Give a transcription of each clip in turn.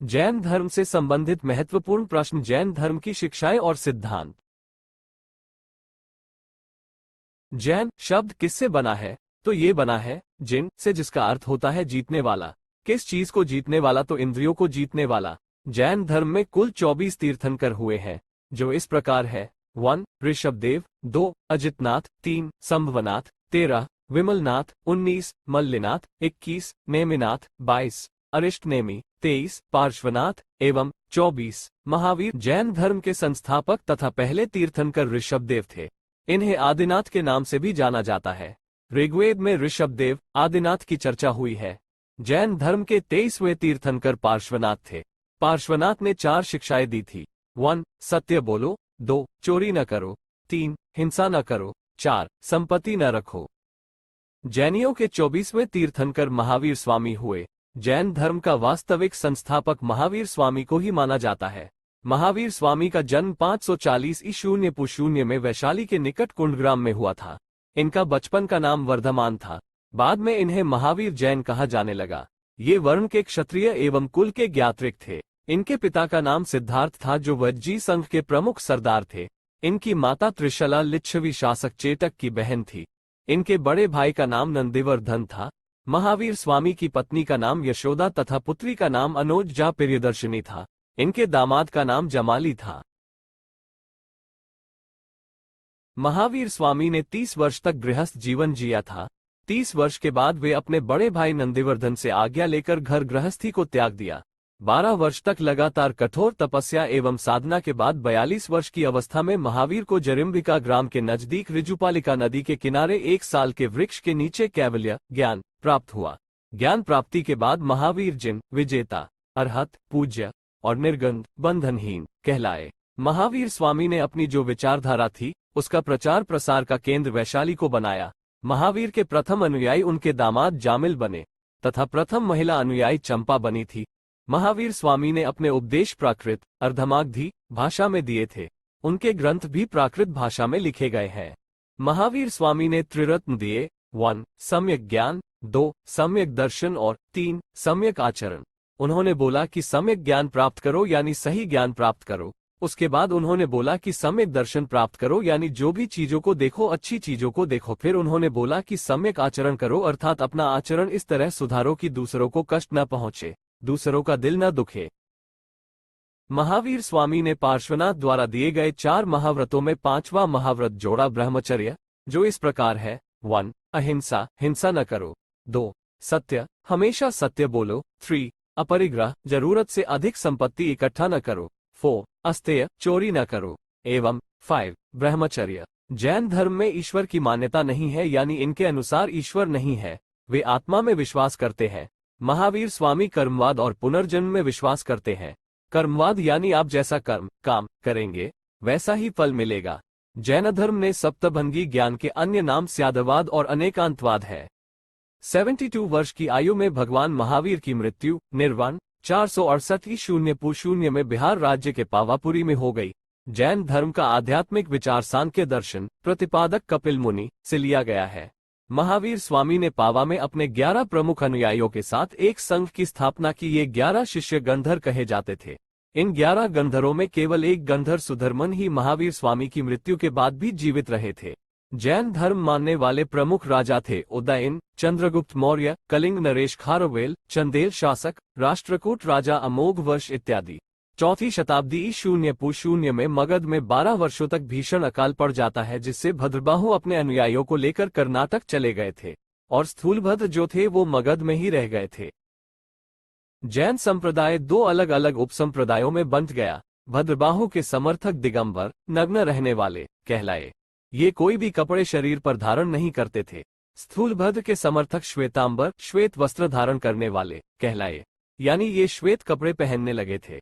जैन धर्म से संबंधित महत्वपूर्ण प्रश्न, जैन धर्म की शिक्षाएं और सिद्धांत। जैन शब्द किससे बना है? तो ये बना है जिन से, जिसका अर्थ होता है जीतने वाला। किस चीज को जीतने वाला? तो इंद्रियों को जीतने वाला। जैन धर्म में कुल 24 तीर्थंकर हुए हैं, जो इस प्रकार है: 1 ऋषभदेव, 2 अजितनाथ, 3 संभवनाथ, 13 विमलनाथ, 19 मल्लिनाथ, 21 नेमिनाथ, 22 अरिष्टनेमी, 23 पार्श्वनाथ एवं 24 महावीर। जैन धर्म के संस्थापक तथा पहले तीर्थंकर ऋषभदेव थे। इन्हें आदिनाथ के नाम से भी जाना जाता है। ऋग्वेद में ऋषभदेव आदिनाथ की चर्चा हुई है। जैन धर्म के 23वें तीर्थंकर पार्श्वनाथ थे। पार्श्वनाथ ने 4 शिक्षाएं दी थी: 1 सत्य बोलो, 2 चोरी न करो, 3 हिंसा न करो, 4 संपत्ति न रखो। जैनियों के 24वें तीर्थंकर महावीर स्वामी हुए। जैन धर्म का वास्तविक संस्थापक महावीर स्वामी को ही माना जाता है। महावीर स्वामी का जन्म 540 ईशून्य पुशून्य में वैशाली के निकट कुंडग्राम में हुआ था। इनका बचपन का नाम वर्धमान था। बाद में इन्हें महावीर जैन कहा जाने लगा। ये वर्ण के क्षत्रिय एवं कुल के ज्ञात्रिक थे। इनके पिता का नाम सिद्धार्थ था, जो वज्जी संघ के प्रमुख सरदार थे। इनकी माता त्रिशला लिच्छवी शासक चेटक की बहन थी। इनके बड़े भाई का नाम नंदिवर्धन था। महावीर स्वामी की पत्नी का नाम यशोदा तथा पुत्री का नाम अनोजा प्रियदर्शिनी था। इनके दामाद का नाम जमाली था। महावीर स्वामी ने 30 वर्ष तक गृहस्थ जीवन जिया था। 30 वर्ष के बाद वे अपने बड़े भाई नंदिवर्धन से आज्ञा लेकर घर गृहस्थी को त्याग दिया। 12 वर्ष तक लगातार कठोर तपस्या एवं साधना के बाद 42 वर्ष की अवस्था में महावीर को जरिम्बिका ग्राम के नजदीक ऋजुपालिका नदी के किनारे 1 साल के वृक्ष के नीचे कैवल्य ज्ञान प्राप्त हुआ। ज्ञान प्राप्ति के बाद महावीर जिन विजेता, अरहत, पूज्य और निर्गंध बंधनहीन कहलाए। महावीर स्वामी ने अपनी जो विचारधारा थी, उसका प्रचार प्रसार का केंद्र वैशाली को बनाया। महावीर के प्रथम अनुयायी उनके दामाद जामिल बने तथा प्रथम महिला अनुयायी चंपा बनी थी। महावीर स्वामी ने अपने उपदेश प्राकृत अर्धमागधी भाषा में दिए थे। उनके ग्रंथ भी प्राकृत भाषा में लिखे गए हैं। महावीर स्वामी ने त्रिरत्न दिए: 1 सम्यक ज्ञान, 2 सम्यक दर्शन और 3 सम्यक आचरण। उन्होंने बोला कि सम्यक ज्ञान प्राप्त करो, यानी सही ज्ञान प्राप्त करो। उसके बाद उन्होंने बोला कि सम्यक दर्शन प्राप्त करो, यानी जो भी चीजों को देखो अच्छी चीजों को देखो। फिर उन्होंने बोला कि सम्यक आचरण करो, अर्थात अपना आचरण इस तरह सुधारो कि दूसरों को कष्ट न पहुंचे, दूसरों का दिल न दुखे। महावीर स्वामी ने पार्श्वनाथ द्वारा दिए गए 4 महाव्रतों में 5वां महाव्रत जोड़ा ब्रह्मचर्य, जो इस प्रकार है: 1 अहिंसा, हिंसा न करो, 2 सत्य, हमेशा सत्य बोलो, 3 अपरिग्रह, जरूरत से अधिक संपत्ति इकट्ठा न करो, 4 अस्तेय, चोरी न करो, एवं 5 ब्रह्मचर्य। जैन धर्म में ईश्वर की मान्यता नहीं है, यानी इनके अनुसार ईश्वर नहीं है। वे आत्मा में विश्वास करते हैं। महावीर स्वामी कर्मवाद और पुनर्जन्म में विश्वास करते हैं। कर्मवाद यानी आप जैसा काम करेंगे वैसा ही फल मिलेगा। जैन धर्म ने सप्तभंगी ज्ञान के अन्य नाम स्यादवाद और अनेकांतवाद है। 72 वर्ष की आयु में भगवान महावीर की मृत्यु निर्वाण 468 ईशून्य पुशून्य में बिहार राज्य के पावापुरी में हो गई। जैन धर्म का आध्यात्मिक विचार सांख्य दर्शन प्रतिपादक कपिल मुनि से लिया गया है। महावीर स्वामी ने पावा में अपने 11 प्रमुख अनुयायियों के साथ एक संघ की स्थापना की। ये 11 शिष्य गंधर कहे जाते थे। इन 11 गंधरों में केवल एक गंधर सुधर्मन ही महावीर स्वामी की मृत्यु के बाद भी जीवित रहे थे। जैन धर्म मानने वाले प्रमुख राजा थे उदयन, चंद्रगुप्त मौर्य, कलिंग नरेश खारवेल, चंदेल शासक, राष्ट्रकूट राजा अमोघ वर्ष इत्यादि। 4वीं शताब्दी ईशून्य पुशून्य में मगध में 12 वर्षों तक भीषण अकाल पड़ जाता है, जिससे भद्रबाहु अपने अनुयायियों को लेकर कर्नाटक चले गए थे और स्थूलभद्र जो थे वो मगध में ही रह गए थे। जैन संप्रदाय 2 अलग अलग उपसंप्रदायों में बंट गया। भद्रबाहु के समर्थक दिगंबर नग्न रहने वाले कहलाए। ये कोई भी कपड़े शरीर पर धारण नहीं करते थे। स्थूलभद्र के समर्थक श्वेतांबर श्वेत वस्त्र धारण करने वाले कहलाए, यानी ये श्वेत कपड़े पहनने लगे थे।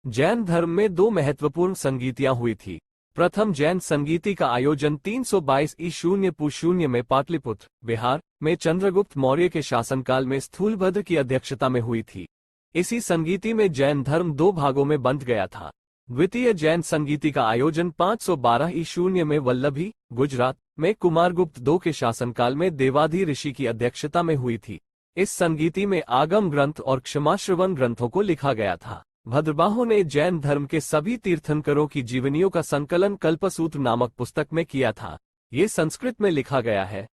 जैन धर्म में 2 महत्वपूर्ण संगीतियां हुई थी। प्रथम जैन संगीति का आयोजन 322 ईशून्य पुशून्य में पाटलिपुत्र बिहार में चंद्रगुप्त मौर्य के शासनकाल में स्थूलभद्र की अध्यक्षता में हुई थी। इसी संगीति में जैन धर्म 2 भागों में बंट गया था। द्वितीय जैन संगीति का आयोजन 512 ईशून्य में वल्लभी गुजरात में कुमारगुप्त II के शासनकाल में देवाधि ऋषि की अध्यक्षता में हुई थी। इस संगीति में आगम ग्रंथ और क्षमाश्रवण ग्रंथों को लिखा गया था। भद्रबाहु ने जैन धर्म के सभी तीर्थंकरों की जीवनियों का संकलन कल्पसूत्र नामक पुस्तक में किया था। ये संस्कृत में लिखा गया है।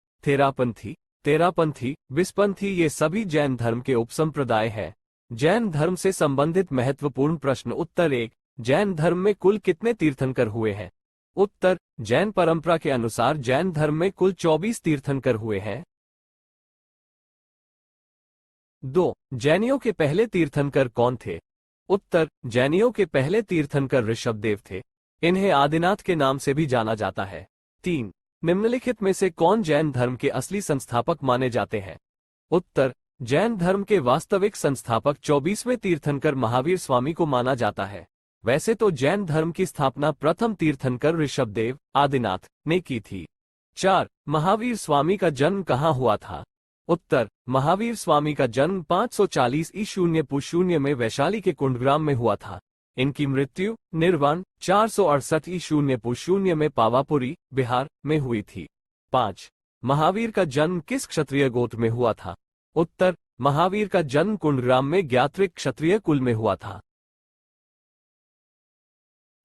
तेरापंथी, विस्पंथी ये सभी जैन धर्म के उपसंप्रदाय हैं। जैन धर्म से संबंधित महत्वपूर्ण प्रश्न। उत्तर 1, जैन धर्म में कुल कितने तीर्थंकर हुए हैं? उत्तर, जैन परंपरा के अनुसार जैन धर्म में कुल 24 तीर्थंकर हुए हैं। 2, जैनियों के पहले तीर्थंकर कौन थे? उत्तर, जैनियों के पहले तीर्थंकर ऋषभदेव थे। इन्हें आदिनाथ के नाम से भी जाना जाता है। 3, निम्नलिखित में से कौन जैन धर्म के असली संस्थापक माने जाते हैं? उत्तर, जैन धर्म के वास्तविक संस्थापक 24वें तीर्थंकर महावीर स्वामी को माना जाता है। वैसे तो जैन धर्म की स्थापना प्रथम तीर्थंकर ऋषभदेव आदिनाथ ने की थी। 4, महावीर स्वामी का जन्म कहाँ हुआ था? उत्तर, महावीर स्वामी का जन्म 540 ई.शून्य में वैशाली के कुंडग्राम में हुआ था। इनकी मृत्यु निर्वाण 468 ई.शून्य में पावापुरी बिहार में हुई थी। 5, महावीर का जन्म किस क्षत्रिय गोत्र में हुआ था? उत्तर, महावीर का जन्म कुंडग्राम में ज्ञात्रिक क्षत्रिय कुल में हुआ था।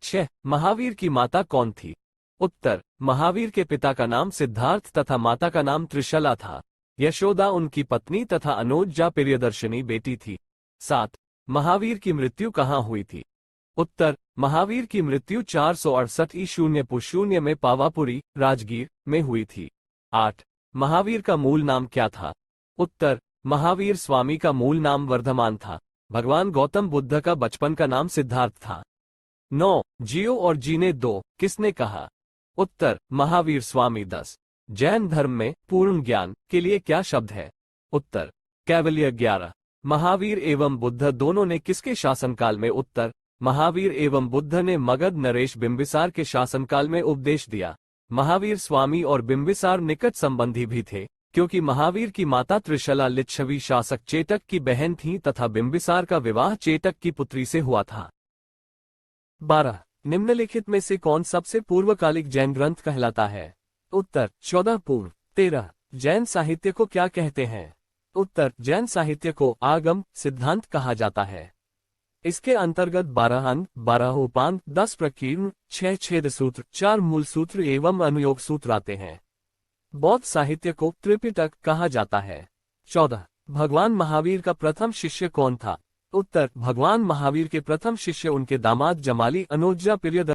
6, महावीर की माता कौन थी? उत्तर, महावीर के पिता का नाम सिद्धार्थ तथा माता का नाम त्रिशला था। यशोदा उनकी पत्नी तथा अनुजा प्रियदर्शनी बेटी थी। 7, महावीर की मृत्यु कहाँ हुई थी? उत्तर, महावीर की मृत्यु 468 ई.शून्य में पावापुरी राजगीर में हुई थी। 8, महावीर का मूल नाम क्या था? उत्तर, महावीर स्वामी का मूल नाम वर्धमान था। भगवान गौतम बुद्ध का बचपन का नाम सिद्धार्थ था। 9, जियो और जीने दो किसने कहा? उत्तर, महावीर स्वामी। 10, जैन धर्म में पूर्ण ज्ञान के लिए क्या शब्द है? उत्तर, कैवल्य। 11, महावीर एवं बुद्ध दोनों ने किसके शासनकाल में? उत्तर, महावीर एवं बुद्ध ने मगध नरेश बिंबिसार के शासनकाल में उपदेश दिया। महावीर स्वामी और बिंबिसार निकट संबंधी भी थे, क्योंकि महावीर की माता त्रिशला लिच्छवी शासक चेटक की बहन थी तथा बिंबिसार का विवाह चेटक की पुत्री से हुआ था। 12, निम्नलिखित में से कौन सबसे पूर्वकालिक जैन ग्रंथ कहलाता है? उत्तर, 14 पूर्व। 13, जैन साहित्य को क्या कहते हैं? उत्तर, जैन साहित्य को आगम सिद्धांत कहा जाता है। इसके अंतर्गत 12 अंग, 12 उपांग, 10 प्रकीर्णन, 6 छेद सूत्र, 4 मूल सूत्र एवं अनुयोग सूत्र आते हैं। बौद्ध साहित्य को त्रिपिटक कहा जाता है। 14, भगवान महावीर का प्रथम शिष्य कौन था? उत्तर, भगवान महावीर के प्रथम शिष्य उनके दामाद जमाली अनुजा प्रियदर्शनी